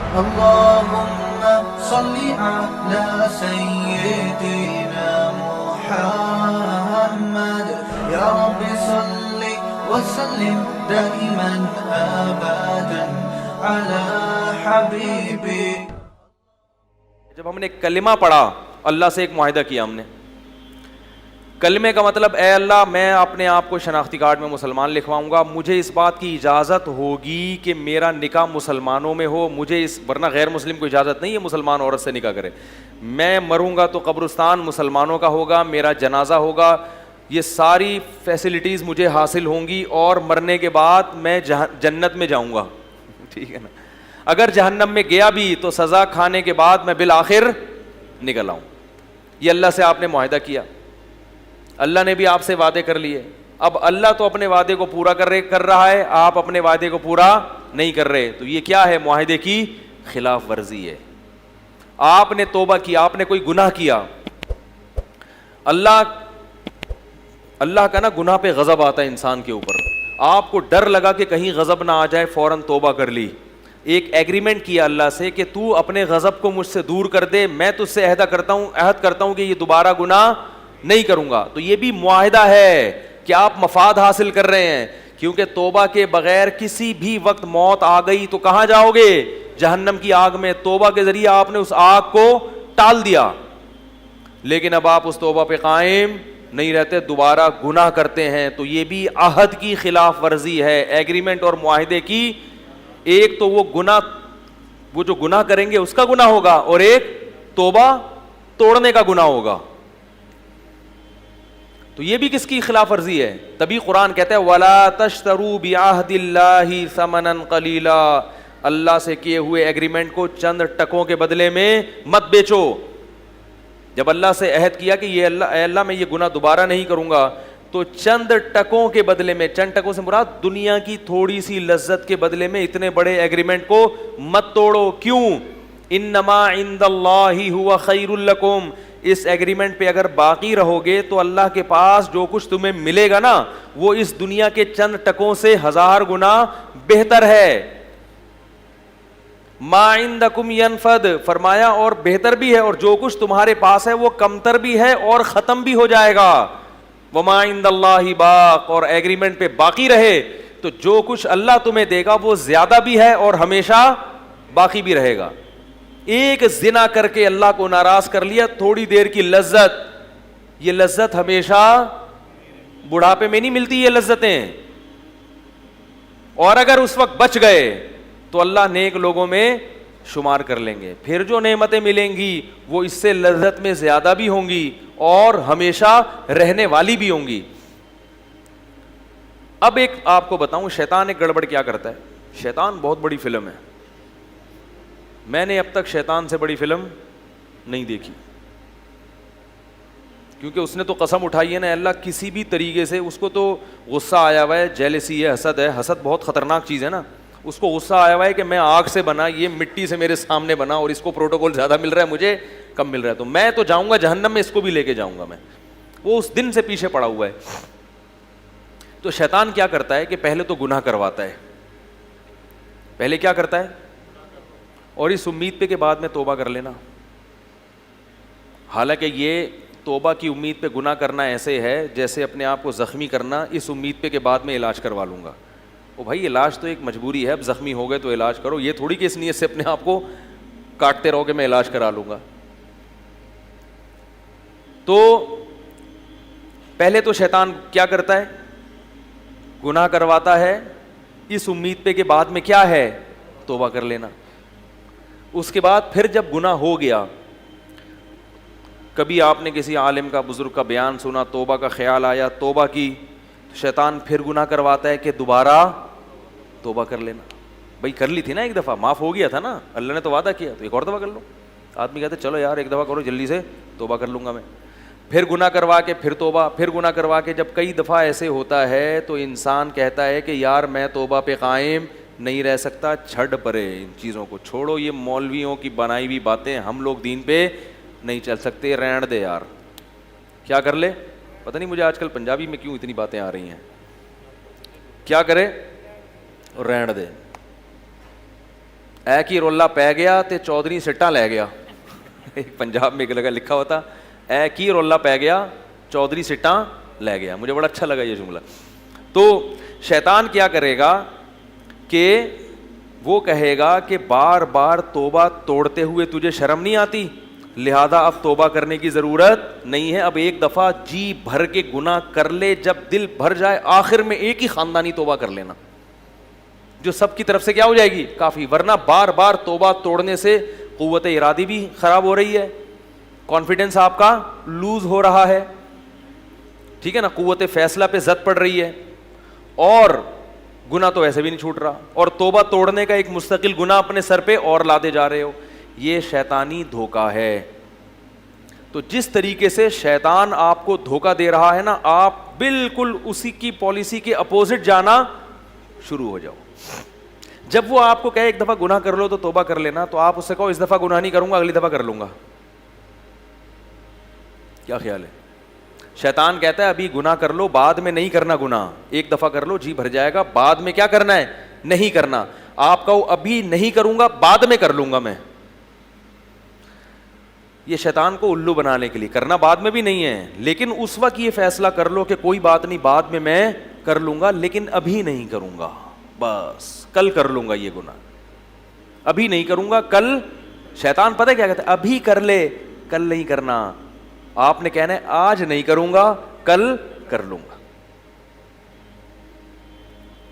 اللهم صل على سيدنا محمد يا رب صل وسلم دائما ابدا على حبيبي. جب ہم نے کلمہ پڑھا اللہ سے ایک معاہدہ کیا ہم نے. کلمے کا مطلب اے اللہ میں اپنے آپ کو شناختی کارڈ میں مسلمان لکھواؤں گا, مجھے اس بات کی اجازت ہوگی کہ میرا نکاح مسلمانوں میں ہو, مجھے اس ورنہ غیر مسلم کو اجازت نہیں ہے مسلمان عورت سے نکاح کرے. میں مروں گا تو قبرستان مسلمانوں کا ہوگا, میرا جنازہ ہوگا, یہ ساری فیسلٹیز مجھے حاصل ہوں گی اور مرنے کے بعد میں جنت میں جاؤں گا. ٹھیک ہے نا. اگر جہنم میں گیا بھی تو سزا کھانے کے بعد میں بالآخر نکل آؤں. یہ اللہ سے آپ نے معاہدہ کیا, اللہ نے بھی آپ سے وعدے کر لیے. اب اللہ تو اپنے وعدے کو پورا کر رہا ہے, آپ اپنے وعدے کو پورا نہیں کر رہے, تو یہ کیا ہے؟ معاہدے کی خلاف ورزی ہے. آپ نے توبہ کیا, آپ نے کوئی گناہ کیا, اللہ کا نا گناہ پہ غضب آتا ہے انسان کے اوپر. آپ کو ڈر لگا کہ کہیں غضب نہ آ جائے, فوراً توبہ کر لی, ایک ایگریمنٹ کیا اللہ سے کہ تو اپنے غضب کو مجھ سے دور کر دے, میں تجھ سے عہد کرتا ہوں کہ یہ دوبارہ گناہ نہیں کروں گا. تو یہ بھی معاہدہ ہے کہ آپ مفاد حاصل کر رہے ہیں, کیونکہ توبہ کے بغیر کسی بھی وقت موت آ گئی تو کہاں جاؤ گے؟ جہنم کی آگ میں. توبہ کے ذریعے آپ نے اس آگ کو ٹال دیا, لیکن اب آپ اس توبہ پہ قائم نہیں رہتے, دوبارہ گناہ کرتے ہیں. تو یہ بھی عہد کی خلاف ورزی ہے, ایگریمنٹ اور معاہدے کی. ایک تو وہ جو گناہ کریں گے اس کا گناہ ہوگا, اور ایک توبہ توڑنے کا گناہ ہوگا. تو یہ بھی کس کی خلاف ورزی ہے؟ تبھی قرآن کہتا ہے وَلَا تَشْتَرُوا بِعَهْدِ اللَّهِ ثَمَنًا قَلِيلًا, اللہ سے کیے ہوئے ایگریمنٹ کو چند ٹکوں کے بدلے میں مت بیچو. جب اللہ سے عہد کیا کہ اے اللہ میں یہ گناہ دوبارہ نہیں کروں گا, تو چند ٹکوں کے بدلے میں, چند ٹکوں سے مراد دنیا کی تھوڑی سی لذت کے بدلے میں اتنے بڑے ایگریمنٹ کو مت توڑو. کیوں؟ انما عند اللہ هو خیر لکم, اس ایگریمنٹ پہ اگر باقی رہو گے تو اللہ کے پاس جو کچھ تمہیں ملے گا نا وہ اس دنیا کے چند ٹکوں سے 1000 گنا بہتر ہے. ما عندکم ینفد, فرمایا اور بہتر بھی ہے, اور جو کچھ تمہارے پاس ہے وہ کمتر بھی ہے اور ختم بھی ہو جائے گا. وما عند اللہ باق, اور ایگریمنٹ پہ باقی رہے تو جو کچھ اللہ تمہیں دے گا وہ زیادہ بھی ہے اور ہمیشہ باقی بھی رہے گا. ایک زنا کر کے اللہ کو ناراض کر لیا, تھوڑی دیر کی لذت, یہ لذت ہمیشہ بڑھاپے میں نہیں ملتی یہ لذتیں, اور اگر اس وقت بچ گئے تو اللہ نیک لوگوں میں شمار کر لیں گے. پھر جو نعمتیں ملیں گی وہ اس سے لذت میں زیادہ بھی ہوں گی اور ہمیشہ رہنے والی بھی ہوں گی. اب ایک آپ کو بتاؤں, شیطان ایک گڑبڑ کیا کرتا ہے. شیطان بہت بڑی فلم ہے, میں نے اب تک شیطان سے بڑی فلم نہیں دیکھی, کیونکہ اس نے تو قسم اٹھائی ہے نا اللہ کسی بھی طریقے سے, اس کو تو غصہ آیا ہوا ہے, جیلسی ہے, حسد ہے. حسد بہت خطرناک چیز ہے نا. اس کو غصہ آیا ہوا ہے کہ میں آگ سے بنا, یہ مٹی سے میرے سامنے بنا, اور اس کو پروٹوکول زیادہ مل رہا ہے, مجھے کم مل رہا ہے, تو میں تو جاؤں گا جہنم میں, اس کو بھی لے کے جاؤں گا میں. وہ اس دن سے پیچھے پڑا ہوا ہے. تو شیطان کیا کرتا ہے کہ پہلے تو گناہ کرواتا ہے, پہلے کیا کرتا ہے, اور اس امید پہ کہ بعد میں توبہ کر لینا. حالانکہ یہ توبہ کی امید پہ گناہ کرنا ایسے ہے جیسے اپنے آپ کو زخمی کرنا, اس امید پہ کہ بعد میں علاج کروا لوں گا. او بھائی علاج تو ایک مجبوری ہے, اب زخمی ہو گئے تو علاج کرو, یہ تھوڑی کہ اس نیت سے اپنے آپ کو کاٹتے رہو کہ میں علاج کرا لوں گا. تو پہلے تو شیطان کیا کرتا ہے, گناہ کرواتا ہے اس امید پہ کہ بعد میں کیا ہے, توبہ کر لینا. اس کے بعد پھر جب گناہ ہو گیا, کبھی آپ نے کسی عالم کا, بزرگ کا بیان سنا, توبہ کا خیال آیا, توبہ کی, شیطان پھر گناہ کرواتا ہے کہ دوبارہ توبہ کر لینا. بھائی کر لی تھی نا ایک دفعہ, معاف ہو گیا تھا نا, اللہ نے تو وعدہ کیا, تو ایک اور دفعہ کر لو. آدمی کہتے چلو یار ایک دفعہ کرو جلدی سے, توبہ کر لوں گا میں. پھر گناہ کروا کے پھر توبہ, پھر گناہ کروا کے, جب کئی دفعہ ایسے ہوتا ہے تو انسان کہتا ہے کہ یار میں توبہ پہ قائم نہیں رہ سکتا, چھڑ پرے ان چیزوں کو, چھوڑو یہ مولویوں کی بنائی ہوئی باتیں, ہم لوگ دین پہ نہیں چل سکتے, رہن دے یار. کیا کر لے, پتہ نہیں مجھے آج کل پنجابی میں کیوں اتنی باتیں آ رہی ہیں, کیا کرے, رہن دے. اے کی رولا پی گیا تے چودھری سٹا لے گیا. ایک پنجاب میں لگا لکھا ہوتا اے کی رولا پی گیا چودھری سٹا لے گیا. مجھے بڑا اچھا لگا یہ جملہ. تو شیطان کیا کرے گا کہ وہ کہے گا کہ بار بار توبہ توڑتے ہوئے تجھے شرم نہیں آتی, لہذا اب توبہ کرنے کی ضرورت نہیں ہے, اب ایک دفعہ جی بھر کے گناہ کر لے, جب دل بھر جائے آخر میں ایک ہی خاندانی توبہ کر لینا جو سب کی طرف سے کیا ہو جائے گی, کافی. ورنہ بار بار توبہ توڑنے سے قوت ارادی بھی خراب ہو رہی ہے, کانفیڈنس آپ کا لوز ہو رہا ہے, ٹھیک ہے نا, قوت فیصلہ پہ زد پڑ رہی ہے, اور گناہ تو ویسے بھی نہیں چھوٹ رہا, اور توبہ توڑنے کا ایک مستقل گناہ اپنے سر پہ اور لاتے جا رہے ہو. یہ شیطانی دھوکہ ہے. تو جس طریقے سے شیطان آپ کو دھوکہ دے رہا ہے نا, آپ بالکل اسی کی پالیسی کے اپوزٹ جانا شروع ہو جاؤ. جب وہ آپ کو کہے ایک دفعہ گناہ کر لو تو توبہ کر لینا, تو آپ اس سے کہو اس دفعہ گناہ نہیں کروں گا, اگلی دفعہ کر لوں گا. کیا خیال ہے؟ شیطان کہتا ہے ابھی گناہ کر لو, بعد میں نہیں کرنا گناہ, ایک دفعہ کر لو جی بھر جائے گا, بعد میں کیا کرنا ہے, نہیں کرنا. آپ کہو ابھی نہیں کروں گا, بعد میں کر لوں گا میں. یہ شیطان کو الو بنانے کے لیے, کرنا بعد میں بھی نہیں ہے, لیکن اس وقت یہ فیصلہ کر لو کہ کوئی بات نہیں, بعد میں کر لوں گا, لیکن ابھی نہیں کروں گا, بس کل کر لوں گا یہ گناہ, ابھی نہیں کروں گا کل. شیطان پتہ کیا کہتا ہے, ابھی کر لے, کل نہیں کرنا. آپ نے کہنا ہے آج نہیں کروں گا, کل کر لوں گا.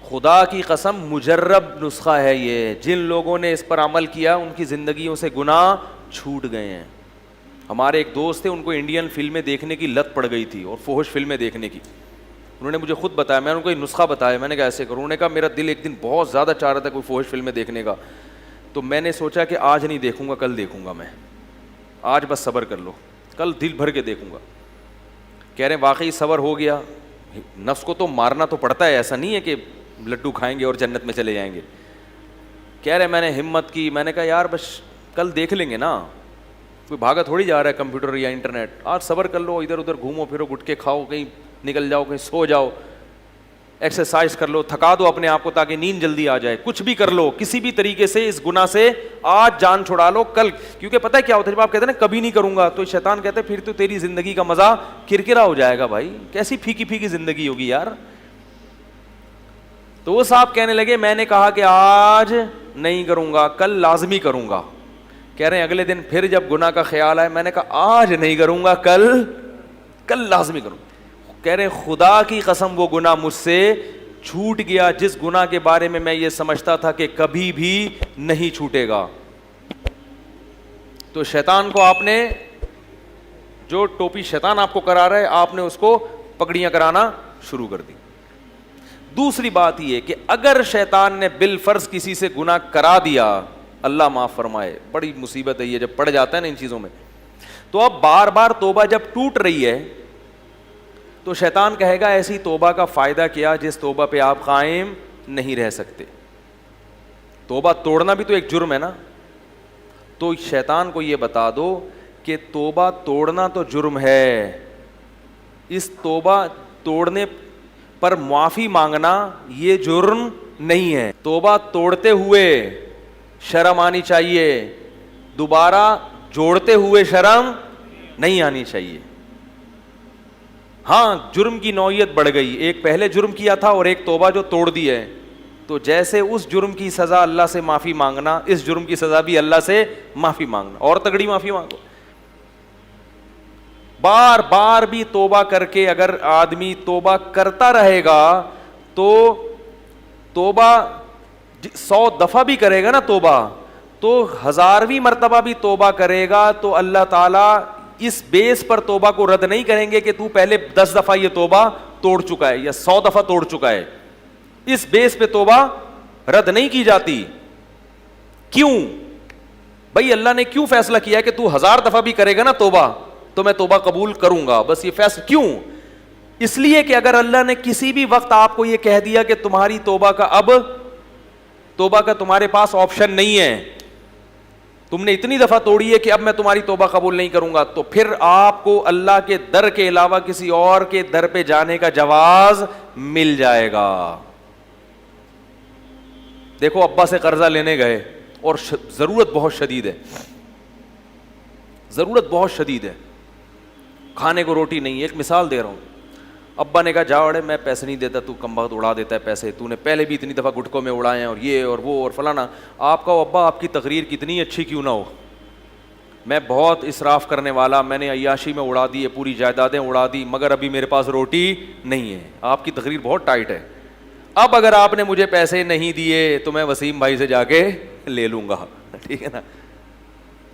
خدا کی قسم مجرب نسخہ ہے یہ. جن لوگوں نے اس پر عمل کیا ان کی زندگیوں سے گناہ چھوٹ گئے ہیں. ہمارے ایک دوست تھے, ان کو انڈین فلمیں دیکھنے کی لت پڑ گئی تھی اور فحش فلمیں دیکھنے کی. انہوں نے مجھے خود بتایا, میں نے ان کو یہ نسخہ بتایا, میں نے کہا ایسے کروں. انہوں نے کہا میرا دل ایک دن بہت زیادہ چاہ رہا تھا کوئی فحش فلمیں دیکھنے کا, تو میں نے سوچا کہ آج نہیں دیکھوں گا, کل دیکھوں گا میں, آج بس صبر کر لو, کل دل بھر کے دیکھوں گا. کہہ رہے ہیں واقعی صبر ہو گیا. نفس کو تو مارنا تو پڑتا ہے, ایسا نہیں ہے کہ لڈو کھائیں گے اور جنت میں چلے جائیں گے. کہہ رہے میں نے ہمت کی, میں نے کہا یار بس کل دیکھ لیں گے نا, کوئی بھاگا تھوڑی جا رہا ہے کمپیوٹر یا انٹرنیٹ, آج صبر کر لو, ادھر ادھر گھومو پھرو, گٹکے کھاؤ, کہیں نکل جاؤ, کہیں سو جاؤ, ایکسرسائز کر لو, تھکا دو اپنے آپ کو تاکہ نیند جلدی آ جائے, کچھ بھی کر لو, کسی بھی طریقے سے اس گناہ سے آج جان چھڑا لو کل. کیونکہ پتہ ہے کیا ہوتا ہے, جب آپ کہتے ہیں نا کبھی نہیں کروں گا, تو شیطان کہتے ہیں پھر تو تیری زندگی کا مزہ کرکرا ہو جائے گا. بھائی کیسی پھیکی پھیکی زندگی ہوگی یار. تو وہ صاحب کہنے لگے میں نے کہا کہ آج نہیں کروں گا, کل لازمی کروں گا. کہہ رہے ہیں اگلے دن پھر جب گناہ کا خیال آئے, میں نے کہا آج نہیں کروں گا, کل لازمی کروں. کہہ رہے ہیں خدا کی قسم وہ گناہ مجھ سے چھوٹ گیا جس گناہ کے بارے میں یہ سمجھتا تھا کہ کبھی بھی نہیں چھوٹے گا. تو شیطان کو آپ نے, جو ٹوپی شیطان آپ کو کرا رہا ہے, آپ نے اس کو پگڑیاں کرانا شروع کر دی. دوسری بات یہ کہ اگر شیطان نے بالفرض کسی سے گناہ کرا دیا, اللہ معاف فرمائے, بڑی مصیبت ہے یہ جب پڑ جاتا ہے نا ان چیزوں میں, تو اب بار بار توبہ جب ٹوٹ رہی ہے تو شیطان کہے گا ایسی توبہ کا فائدہ کیا جس توبہ پہ آپ قائم نہیں رہ سکتے. توبہ توڑنا بھی تو ایک جرم ہے نا. تو شیطان کو یہ بتا دو کہ توبہ توڑنا تو جرم ہے, اس توبہ توڑنے پر معافی مانگنا یہ جرم نہیں ہے. توبہ توڑتے ہوئے شرم آنی چاہیے, دوبارہ جوڑتے ہوئے شرم نہیں آنی چاہیے. ہاں جرم کی نوعیت بڑھ گئی, ایک پہلے جرم کیا تھا اور ایک توبہ جو توڑ دی ہے, تو جیسے اس جرم کی سزا اللہ سے معافی مانگنا, اس جرم کی سزا بھی اللہ سے معافی مانگنا, اور تگڑی معافی مانگو. بار بار بھی توبہ کر کے اگر آدمی توبہ کرتا رہے گا تو توبہ 100 دفعہ بھی کرے گا نا توبہ, تو 1000ویں مرتبہ بھی توبہ کرے گا تو اللہ تعالیٰ اس بیس پر توبہ کو رد نہیں کریں گے کہ تو پہلے 10 دفعہ یہ توبہ توڑ چکا ہے یا 100 دفعہ توڑ چکا ہے. اس بیس پہ توبہ رد نہیں کی جاتی. کیوں بھائی, اللہ نے کیوں فیصلہ کیا کہ تو 1000 دفعہ بھی کرے گا نا توبہ تو میں توبہ قبول کروں گا, بس یہ فیصلہ. کیوں؟ اس لیے کہ اگر اللہ نے کسی بھی وقت آپ کو یہ کہہ دیا کہ تمہاری توبہ کا تمہارے پاس آپشن نہیں ہے, تم نے اتنی دفعہ توڑی ہے کہ اب میں تمہاری توبہ قبول نہیں کروں گا, تو پھر آپ کو اللہ کے در کے علاوہ کسی اور کے در پہ جانے کا جواز مل جائے گا. دیکھو ابا سے قرضہ لینے گئے اور ضرورت بہت شدید ہے, ضرورت بہت شدید ہے, کھانے کو روٹی نہیں ہے. ایک مثال دے رہا ہوں, ابا نے کہا جا اڑے میں پیسے نہیں دیتا, تو کم وقت اڑا دیتا ہے پیسے, تو نے پہلے بھی اتنی دفعہ گٹکوں میں اڑائے ہیں اور یہ اور وہ اور فلانا. آپ کا ابا آپ کی تقریر کتنی اچھی کیوں نہ ہو, میں بہت اسراف کرنے والا, میں نے عیاشی میں اڑا دی ہے, پوری جائیدادیں اڑا دی, مگر ابھی میرے پاس روٹی نہیں ہے. آپ کی تقریر بہت ٹائٹ ہے. اب اگر آپ نے مجھے پیسے نہیں دیے تو میں وسیم بھائی سے جا کے لے لوں گا, ٹھیک ہے نا.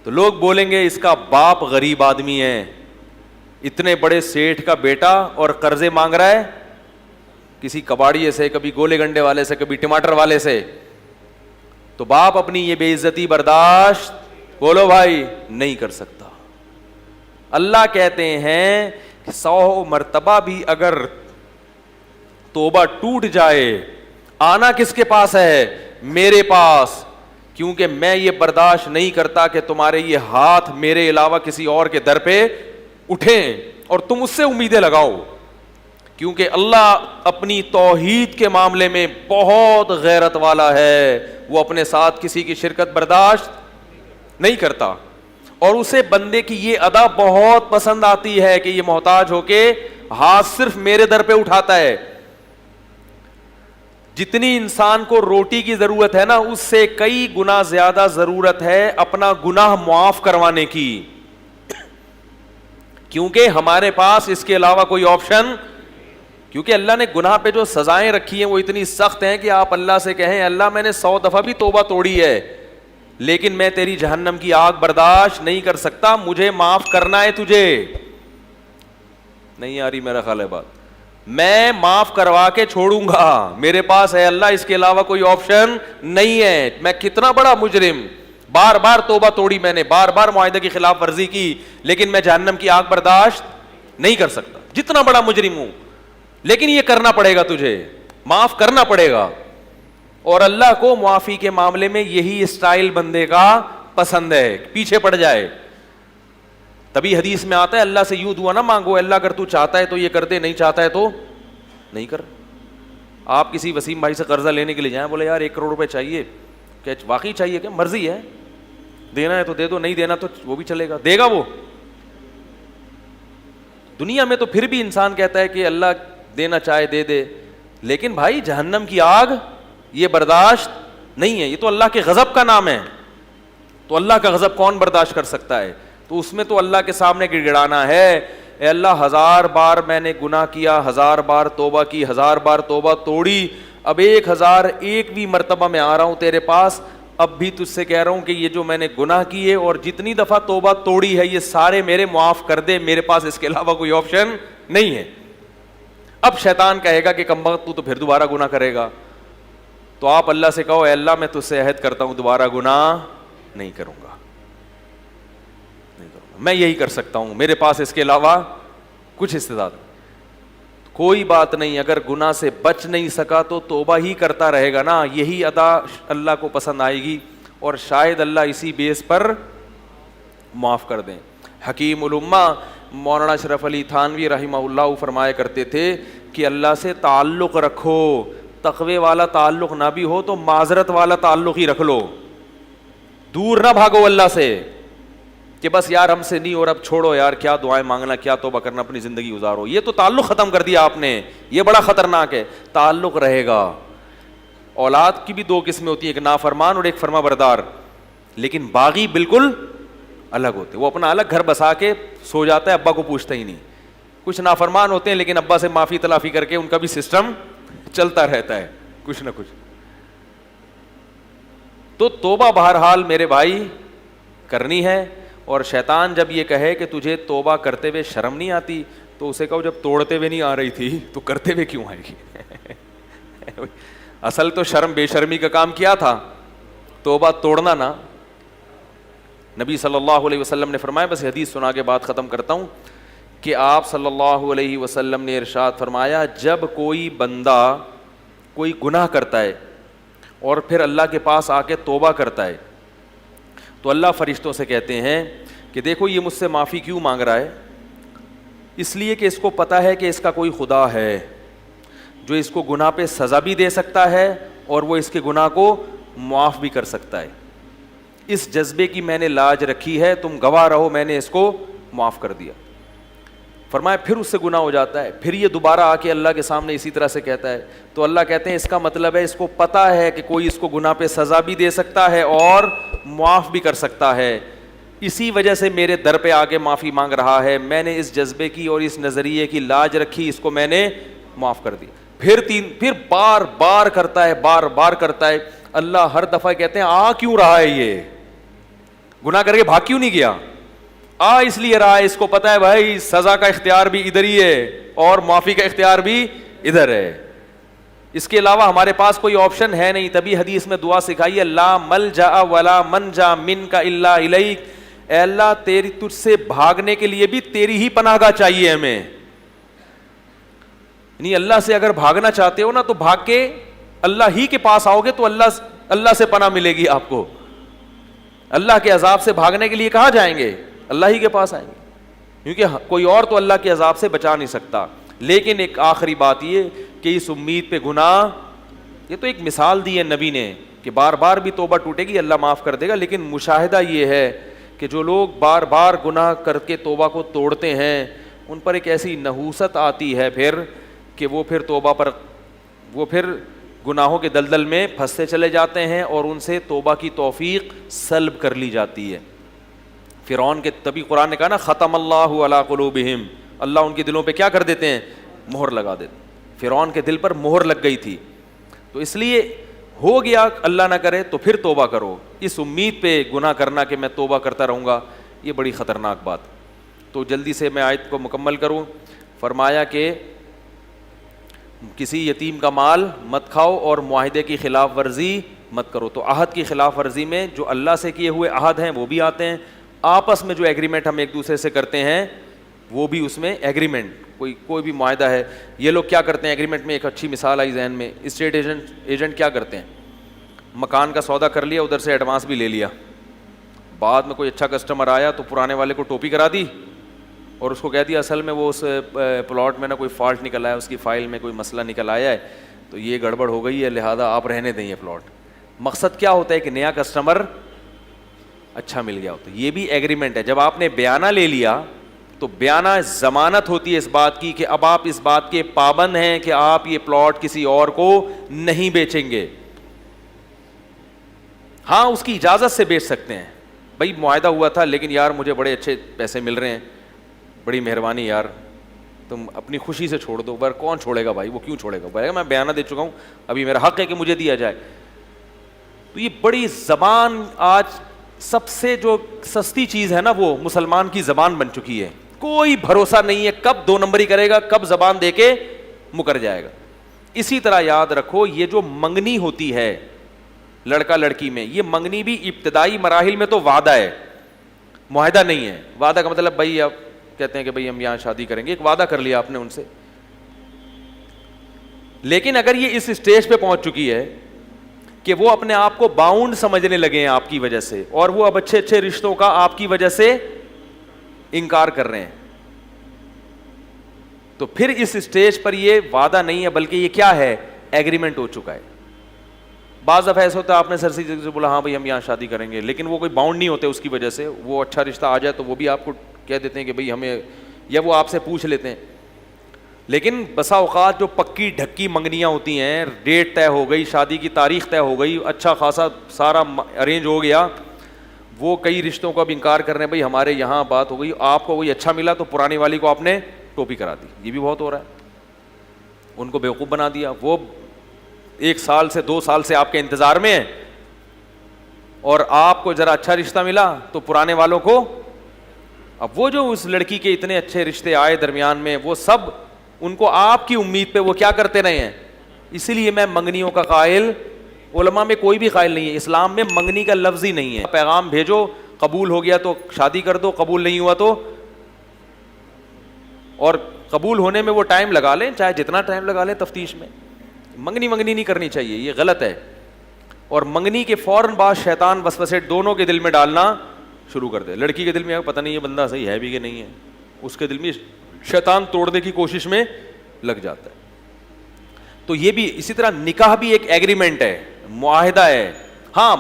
تو لوگ بولیں گے اس کا باپ غریب آدمی ہے, اتنے بڑے سیٹھ کا بیٹا اور قرضے مانگ رہا ہے کسی کباڑیے سے, کبھی گولے گنڈے والے سے, کبھی ٹماٹر والے سے. تو باپ اپنی یہ بے عزتی برداشت بولو بھائی نہیں کر سکتا. اللہ کہتے ہیں کہ 100 مرتبہ بھی اگر توبہ ٹوٹ جائے, آنا کس کے پاس ہے, میرے پاس, کیونکہ میں یہ برداشت نہیں کرتا کہ تمہارے یہ ہاتھ میرے علاوہ کسی اور کے در پہ اٹھیں اور تم اس سے امیدیں لگاؤ. کیونکہ اللہ اپنی توحید کے معاملے میں بہت غیرت والا ہے, وہ اپنے ساتھ کسی کی شرکت برداشت نہیں کرتا. اور اسے بندے کی یہ ادا بہت پسند آتی ہے کہ یہ محتاج ہو کے ہاتھ صرف میرے در پہ اٹھاتا ہے. جتنی انسان کو روٹی کی ضرورت ہے نا, اس سے کئی گنا زیادہ ضرورت ہے اپنا گناہ معاف کروانے کی, کیونکہ ہمارے پاس اس کے علاوہ کوئی آپشن, کیونکہ اللہ نے گناہ پہ جو سزائیں رکھی ہیں وہ اتنی سخت ہیں کہ آپ اللہ سے کہیں اللہ میں نے 100 دفعہ بھی توبہ توڑی ہے لیکن میں تیری جہنم کی آگ برداشت نہیں کر سکتا, مجھے معاف کرنا ہے تجھے. نہیں آ رہی میرا خیال ہے بات, میں معاف کروا کے چھوڑوں گا, میرے پاس ہے اللہ, اس کے علاوہ کوئی آپشن نہیں ہے. میں کتنا بڑا مجرم, بار بار توبہ توڑی میں نے, بار بار معاہدے کی خلاف ورزی کی, لیکن میں جہنم کی آگ برداشت نہیں کر سکتا, جتنا بڑا مجرم ہوں. لیکن یہ کرنا پڑے گا, تجھے معاف کرنا پڑے گا. اور اللہ کو معافی کے معاملے میں یہی اسٹائل بندے کا پسند ہے, پیچھے پڑ جائے. تبھی حدیث میں آتا ہے اللہ سے یوں دعا نہ مانگو, اللہ اگر تو چاہتا ہے تو یہ کر دے, نہیں چاہتا ہے تو نہیں کر. آپ کسی وسیم بھائی سے قرضہ لینے کے لیے جائیں, بولے یار 1 کروڑ روپے چاہیے, کہ واقعی چاہیے, کہ مرضی ہے, دینا ہے تو دے دو, نہیں دینا تو وہ بھی چلے گا, دے گا وہ. دنیا میں تو پھر بھی انسان کہتا ہے کہ اللہ دینا چاہے دے دے, لیکن بھائی جہنم کی آگ یہ برداشت نہیں ہے, یہ تو اللہ کے غضب کا نام ہے. تو اللہ کا غضب کون برداشت کر سکتا ہے؟ تو اس میں تو اللہ کے سامنے گڑ گڑانا ہے, اے اللہ 1000 بار میں نے گناہ کیا, 1000 بار توبہ کی, 1000 بار توبہ توڑی, اب 1001ویں مرتبہ میں آ رہا ہوں تیرے پاس, اب بھی تجھ سے کہہ رہا ہوں کہ یہ جو میں نے گناہ کیے اور جتنی دفعہ توبہ توڑی ہے یہ سارے میرے معاف کر دے, میرے پاس اس کے علاوہ کوئی آپشن نہیں ہے. اب شیطان کہے گا کہ کمبخت تو پھر دوبارہ گناہ کرے گا, تو آپ اللہ سے کہو اے اللہ میں تجھ سے عہد کرتا ہوں دوبارہ گناہ نہیں کروں گا, میں یہی کر سکتا ہوں, میرے پاس اس کے علاوہ کچھ استعداد کوئی بات نہیں. اگر گناہ سے بچ نہیں سکا تو توبہ ہی کرتا رہے گا نا, یہی ادا اللہ کو پسند آئے گی, اور شاید اللہ اسی بیس پر معاف کر دیں. حکیم الامہ مولانا اشرف علی تھانوی رحمہ اللہ فرمایا کرتے تھے کہ اللہ سے تعلق رکھو, تقوی والا تعلق نہ بھی ہو تو معذرت والا تعلق ہی رکھ لو, دور نہ بھاگو اللہ سے کہ بس یار ہم سے نہیں, اور اب چھوڑو یار, کیا دعائیں مانگنا, کیا توبہ کرنا, اپنی زندگی گزارو. یہ تو تعلق ختم کر دیا آپ نے, یہ بڑا خطرناک ہے. تعلق رہے گا. اولاد کی بھی 2 قسمیں ہوتی ہیں, ایک نافرمان اور ایک فرما بردار, لیکن باغی بالکل الگ ہوتے, وہ اپنا الگ گھر بسا کے سو جاتا ہے, ابا کو پوچھتا ہی نہیں. کچھ نافرمان ہوتے ہیں لیکن ابا سے معافی تلافی کر کے ان کا بھی سسٹم چلتا رہتا ہے کچھ نہ کچھ. تو توبہ بہرحال میرے بھائی کرنی ہے. اور شیطان جب یہ کہے کہ تجھے توبہ کرتے ہوئے شرم نہیں آتی, تو اسے کہو جب توڑتے ہوئے نہیں آ رہی تھی تو کرتے ہوئے کیوں آئے گی؟ اصل تو شرم بے شرمی کا کام کیا تھا, توبہ توڑنا نا. نبی صلی اللہ علیہ وسلم نے فرمایا, بس حدیث سنا کے بات ختم کرتا ہوں, کہ آپ صلی اللہ علیہ وسلم نے ارشاد فرمایا, جب کوئی بندہ کوئی گناہ کرتا ہے اور پھر اللہ کے پاس آ کے توبہ کرتا ہے, تو اللہ فرشتوں سے کہتے ہیں کہ دیکھو یہ مجھ سے معافی کیوں مانگ رہا ہے, اس لیے کہ اس کو پتہ ہے کہ اس کا کوئی خدا ہے جو اس کو گناہ پہ سزا بھی دے سکتا ہے اور وہ اس کے گناہ کو معاف بھی کر سکتا ہے. اس جذبے کی میں نے لاج رکھی ہے, تم گواہ رہو میں نے اس کو معاف کر دیا. فرمایا پھر اس سے گناہ ہو جاتا ہے, پھر یہ دوبارہ آ کے اللہ کے سامنے اسی طرح سے کہتا ہے, تو اللہ کہتے ہیں اس کا مطلب ہے اس کو پتہ ہے کہ کوئی اس کو گناہ پہ سزا بھی دے سکتا ہے اور معاف بھی کر سکتا ہے, اسی وجہ سے میرے در پہ آ کے معافی مانگ رہا ہے. میں نے اس جذبے کی اور اس نظریے کی لاج رکھی, اس کو میں نے معاف کر دی. پھر بار بار کرتا ہے, بار بار کرتا ہے. اللہ ہر دفعہ کہتے ہیں آ کیوں رہا ہے, یہ گناہ کر کے بھاگ کیوں نہیں گیا, آ اس لیے رہا ہے, اس کو پتا ہے بھائی سزا کا اختیار بھی ادھر ہی ہے اور معافی کا اختیار بھی ادھر ہے, اس کے علاوہ ہمارے پاس کوئی آپشن ہے نہیں. تبھی حدیث میں دعا سکھائی ہے, لا ملجا ولا منجا منک الا الیک, اے اللہ تیری تجھ سے بھاگنے کے لیے بھی تیری ہی پناہ گاہ چاہیے ہمیں. یعنی اللہ سے اگر بھاگنا چاہتے ہو نا تو بھاگ کے اللہ ہی کے پاس آؤ گے تو اللہ سے پناہ ملے گی آپ کو. اللہ کے عذاب سے بھاگنے کے لیے کہاں جائیں گے, اللہ ہی کے پاس آئیں گے, کیونکہ کوئی اور تو اللہ کے عذاب سے بچا نہیں سکتا. لیکن ایک آخری بات یہ کہ اس امید پہ گناہ, یہ تو ایک مثال دی ہے نبی نے کہ بار بار بھی توبہ ٹوٹے گی اللہ معاف کر دے گا, لیکن مشاہدہ یہ ہے کہ جو لوگ بار بار گناہ کر کے توبہ کو توڑتے ہیں ان پر ایک ایسی نحوست آتی ہے پھر کہ وہ پھر توبہ پر وہ پھر گناہوں کے دلدل میں پھنستے چلے جاتے ہیں اور ان سے توبہ کی توفیق سلب کر لی جاتی ہے. فرعون کے تبھی قرآن نے کہا نا ختم اللہ علی قلوبہم, اللہ ان کے دلوں پہ کیا کر دیتے ہیں, مہر لگا دیتے. فرعون کے دل پر مہر لگ گئی تھی, تو اس لیے ہو گیا اللہ نہ کرے تو پھر توبہ کرو, اس امید پہ گناہ کرنا کہ میں توبہ کرتا رہوں گا, یہ بڑی خطرناک بات. تو جلدی سے میں آیت کو مکمل کروں. فرمایا کہ کسی یتیم کا مال مت کھاؤ اور معاہدے کی خلاف ورزی مت کرو. تو عہد کی خلاف ورزی میں جو اللہ سے کیے ہوئے عہد ہیں وہ بھی آتے ہیں, آپس میں جو ایگریمنٹ ہم ایک دوسرے سے کرتے ہیں وہ بھی اس میں ایگریمنٹ, کوئی بھی معاہدہ ہے. یہ لوگ کیا کرتے ہیں ایگریمنٹ میں, ایک اچھی مثال آئی ذہن میں, اسٹیٹ ایجنٹ کیا کرتے ہیں, مکان کا سودا کر لیا, ادھر سے ایڈوانس بھی لے لیا, بعد میں کوئی اچھا کسٹمر آیا تو پرانے والے کو ٹوپی کرا دی اور اس کو کہہ دیا اصل میں وہ اس پلاٹ میں نا کوئی فالٹ نکل آیا, اس کی فائل میں کوئی مسئلہ نکل آیا ہے تو یہ گڑبڑ ہو گئی ہے لہذا آپ رہنے دیں یہ پلاٹ. مقصد کیا ہوتا ہے کہ نیا کسٹمر اچھا مل گیا ہوتا ہے, یہ بھی ایگریمنٹ ہے. جب آپ نے بیانہ لے لیا تو بیانہ ضمانت ہوتی ہے اس بات کی کہ اب آپ اس بات کے پابند ہیں کہ آپ یہ پلاٹ کسی اور کو نہیں بیچیں گے. ہاں اس کی اجازت سے بیچ سکتے ہیں, بھائی معاہدہ ہوا تھا لیکن یار مجھے بڑے اچھے پیسے مل رہے ہیں, بڑی مہربانی یار تم اپنی خوشی سے چھوڑ دو. پر کون چھوڑے گا بھائی, وہ کیوں چھوڑے گا, بھائی میں بیانہ دے چکا ہوں, ابھی میرا حق ہے کہ مجھے دیا جائے. تو یہ بڑی زبان آج سب سے جو سستی چیز ہے نا وہ مسلمان کی زبان بن چکی ہے. کوئی بھروسہ نہیں ہے کب دو نمبری کرے گا, کب زبان دے کے مکر جائے گا. اسی طرح یاد رکھو یہ جو منگنی ہوتی ہے لڑکا لڑکی میں, یہ منگنی بھی ابتدائی مراحل میں تو وعدہ ہے, معاہدہ نہیں ہے. وعدہ کا مطلب بھائی آپ کہتے ہیں کہ بھائی ہم یہاں شادی کریں گے, ایک وعدہ کر لیا آپ نے ان سے. لیکن اگر یہ اس اسٹیج پہ پہنچ چکی ہے کہ وہ اپنے آپ کو باؤنڈ سمجھنے لگے ہیں آپ کی وجہ سے, اور وہ اب اچھے اچھے رشتوں کا آپ کی وجہ سے انکار کر رہے ہیں, تو پھر اس اسٹیج پر یہ وعدہ نہیں ہے بلکہ یہ کیا ہے, ایگریمنٹ ہو چکا ہے. بعض دفعہ ایسا ہوتا ہے آپ نے سر سے بولا ہاں بھائی ہم یہاں شادی کریں گے, لیکن وہ کوئی باؤنڈ نہیں ہوتے اس کی وجہ سے, وہ اچھا رشتہ آ جائے تو وہ بھی آپ کو کہہ دیتے ہیں کہ بھئی ہمیں, یا وہ آپ سے پوچھ لیتے ہیں. لیکن بسا اوقات جو پکی ڈھکی منگنیاں ہوتی ہیں, ڈیٹ طے ہو گئی, شادی کی تاریخ طے ہو گئی, اچھا خاصا سارا ارینج ہو گیا, وہ کئی رشتوں کو اب انکار کر رہے ہیں بھئی ہمارے یہاں بات ہو گئی, آپ کو کوئی اچھا ملا تو پرانی والی کو آپ نے ٹوپی کرا دی. یہ بھی بہت ہو رہا ہے, ان کو بیوقوف بنا دیا. وہ 1 سال سے 2 سال سے آپ کے انتظار میں ہیں اور آپ کو ذرا اچھا رشتہ ملا تو پرانے والوں کو, اب وہ جو اس لڑکی کے اتنے اچھے رشتے آئے درمیان میں وہ سب ان کو آپ کی امید پہ وہ کیا کرتے رہے ہیں. اسی لیے میں منگنیوں کا قائل, علماء میں کوئی بھی قائل نہیں ہے, اسلام میں منگنی کا لفظ ہی نہیں ہے. پیغام بھیجو, قبول ہو گیا تو شادی کر دو, قبول نہیں ہوا تو, اور قبول ہونے میں وہ ٹائم لگا لیں, چاہے جتنا ٹائم لگا لیں تفتیش میں. منگنی نہیں کرنی چاہیے, یہ غلط ہے. اور منگنی کے فوراً بعد شیطان وسوسے دونوں کے دل میں ڈالنا شروع کر دے. لڑکی کے دل میں پتہ نہیں یہ بندہ صحیح ہے بھی کہ نہیں ہے, اس کے دل میں شیطان توڑنے کی کوشش میں لگ جاتا ہے. تو یہ بھی اسی طرح نکاح بھی ایک ایگریمنٹ ہے, معاہدہ ہے. ہاں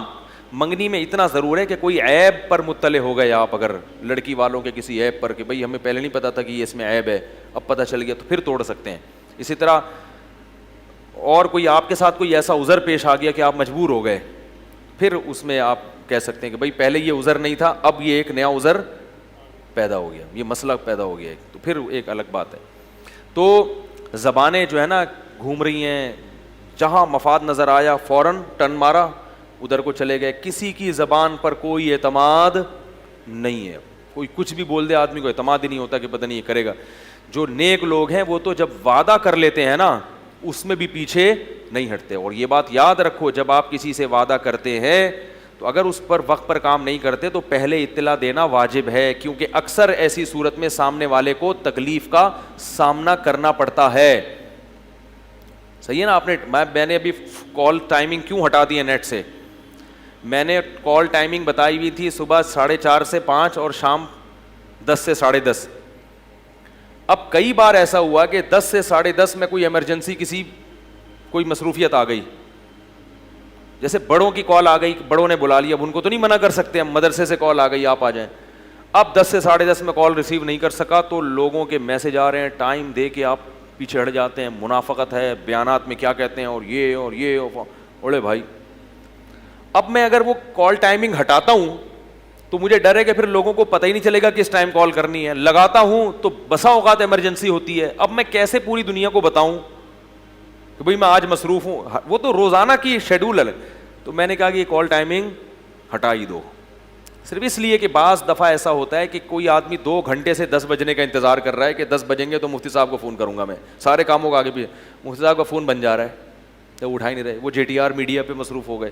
منگنی میں اتنا ضرور ہے کہ کوئی عیب پر مطلع ہو گئے آپ، اگر لڑکی والوں کے کسی عیب پر کہ بھئی ہمیں پہلے نہیں پتا تھا کہ یہ اس میں عیب ہے، اب پتہ چل گیا، تو پھر توڑ سکتے ہیں. اسی طرح اور کوئی آپ کے ساتھ کوئی ایسا عذر پیش آ گیا کہ آپ مجبور ہو گئے، پھر اس میں آپ کہہ سکتے ہیں کہ بھئی پہلے یہ عذر نہیں تھا، اب یہ ایک نیا عذر پیدا ہو گیا، یہ مسئلہ پیدا ہو گیا، تو پھر ایک الگ بات ہے. تو زبانیں جو ہے نا گھوم رہی ہیں، جہاں مفاد نظر آیا فوراً ٹرن مارا، ادھر کو چلے گئے. کسی کی زبان پر کوئی اعتماد نہیں ہے، کوئی کچھ بھی بول دے آدمی کو اعتماد ہی نہیں ہوتا کہ پتہ نہیں یہ کرے گا. جو نیک لوگ ہیں وہ تو جب وعدہ کر لیتے ہیں نا اس میں بھی پیچھے نہیں ہٹتے. اور یہ بات یاد رکھو، جب آپ کسی سے وعدہ کرتے ہیں تو اگر اس پر وقت پر کام نہیں کرتے تو پہلے اطلاع دینا واجب ہے، کیونکہ اکثر ایسی صورت میں سامنے والے کو تکلیف کا سامنا کرنا پڑتا ہے. صحیح ہے نا. آپ نے میں نے ابھی کال ٹائمنگ کیوں ہٹا دی ہے نیٹ سے؟ میں نے کال ٹائمنگ بتائی ہوئی تھی صبح 4:30 سے 5 اور شام 10 سے 10:30. اب کئی بار ایسا ہوا کہ 10 سے 10:30 میں کوئی ایمرجنسی کوئی مصروفیت آ گئی، جیسے بڑوں کی کال آ گئی، بڑوں نے بلا لیا، اب ان کو تو نہیں منع کر سکتے ہم، مدرسے سے کال آ گئی آپ آ جائیں. اب 10 سے 10:30 میں کال ریسیو نہیں کر سکا تو لوگوں کے میسج آ رہے ہیں، ٹائم دے کے آپ پیچھے ہٹ جاتے ہیں، منافقت ہے، بیانات میں کیا کہتے ہیں اور یہ اوڑے بھائی. اب میں اگر وہ کال ٹائمنگ ہٹاتا ہوں تو مجھے ڈر ہے کہ پھر لوگوں کو پتہ ہی نہیں چلے گا کس ٹائم کال کرنی ہے. لگاتا ہوں تو بسا اوقات ایمرجنسی ہوتی ہے. اب میں کیسے پوری دنیا کو بتاؤں کہ بھئی میں آج مصروف ہوں؟ وہ تو روزانہ کی شیڈول ہے. تو میں نے کہا کہ یہ کال ٹائمنگ ہٹا ہی دو، صرف اس لیے کہ بعض دفعہ ایسا ہوتا ہے کہ کوئی آدمی 2 گھنٹے سے 10 بجنے کا انتظار کر رہا ہے کہ 10 بجیں گے تو مفتی صاحب کو فون کروں گا، میں سارے کاموں کا آگے بھی، مفتی صاحب کا فون بن جا رہا ہے تو اٹھا ہی نہیں رہے، وہ JTR میڈیا پہ مصروف ہو گئے.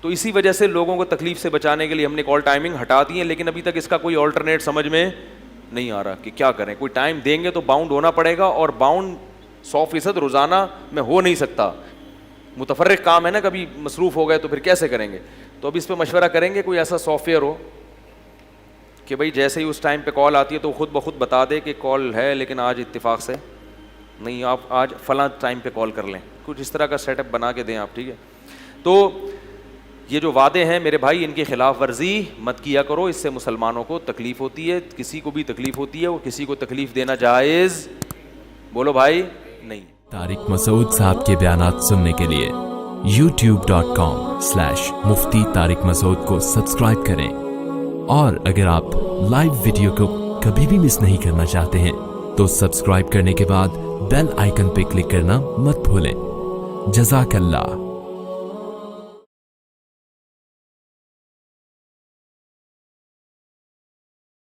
تو اسی وجہ سے لوگوں کو تکلیف سے بچانے کے لیے ہم نے کال ٹائمنگ ہٹا دی ہے، لیکن ابھی تک اس کا کوئی آلٹرنیٹ سمجھ میں نہیں آ رہا کہ کیا کریں. کوئی ٹائم دیں گے تو باؤنڈ ہونا پڑے گا، اور باؤنڈ 100% روزانہ میں ہو نہیں سکتا. متفرق کام ہے نا، کبھی مصروف ہو گئے تو پھر کیسے کریں گے؟ تو اب اس پہ مشورہ کریں گے، کوئی ایسا سافٹ ویئر ہو کہ بھائی جیسے ہی اس ٹائم پہ کال آتی ہے تو خود بخود بتا دے کہ کال ہے لیکن آج اتفاق سے نہیں، آپ آج فلاں ٹائم پہ کال کر لیں. کچھ اس طرح کا سیٹ اپ بنا کے دیں آپ، ٹھیک ہے؟ تو یہ جو وعدے ہیں میرے بھائی، ان کی خلاف ورزی مت کیا کرو، اس سے مسلمانوں کو تکلیف ہوتی ہے، کسی کو بھی تکلیف ہوتی ہے، اور کسی کو تکلیف دینا جائز بولو بھائی نہیں. طارق مسعود صاحب کے بیانات سننے کے لیے youtube.com/مفتی طارق مسعود کو سبسکرائب کریں، اور اگر آپ لائیو ویڈیو کو کبھی بھی مس نہیں کرنا چاہتے ہیں تو سبسکرائب کرنے کے بعد بیل آئیکن پہ کلک کرنا مت بھولیں. جزاک اللہ.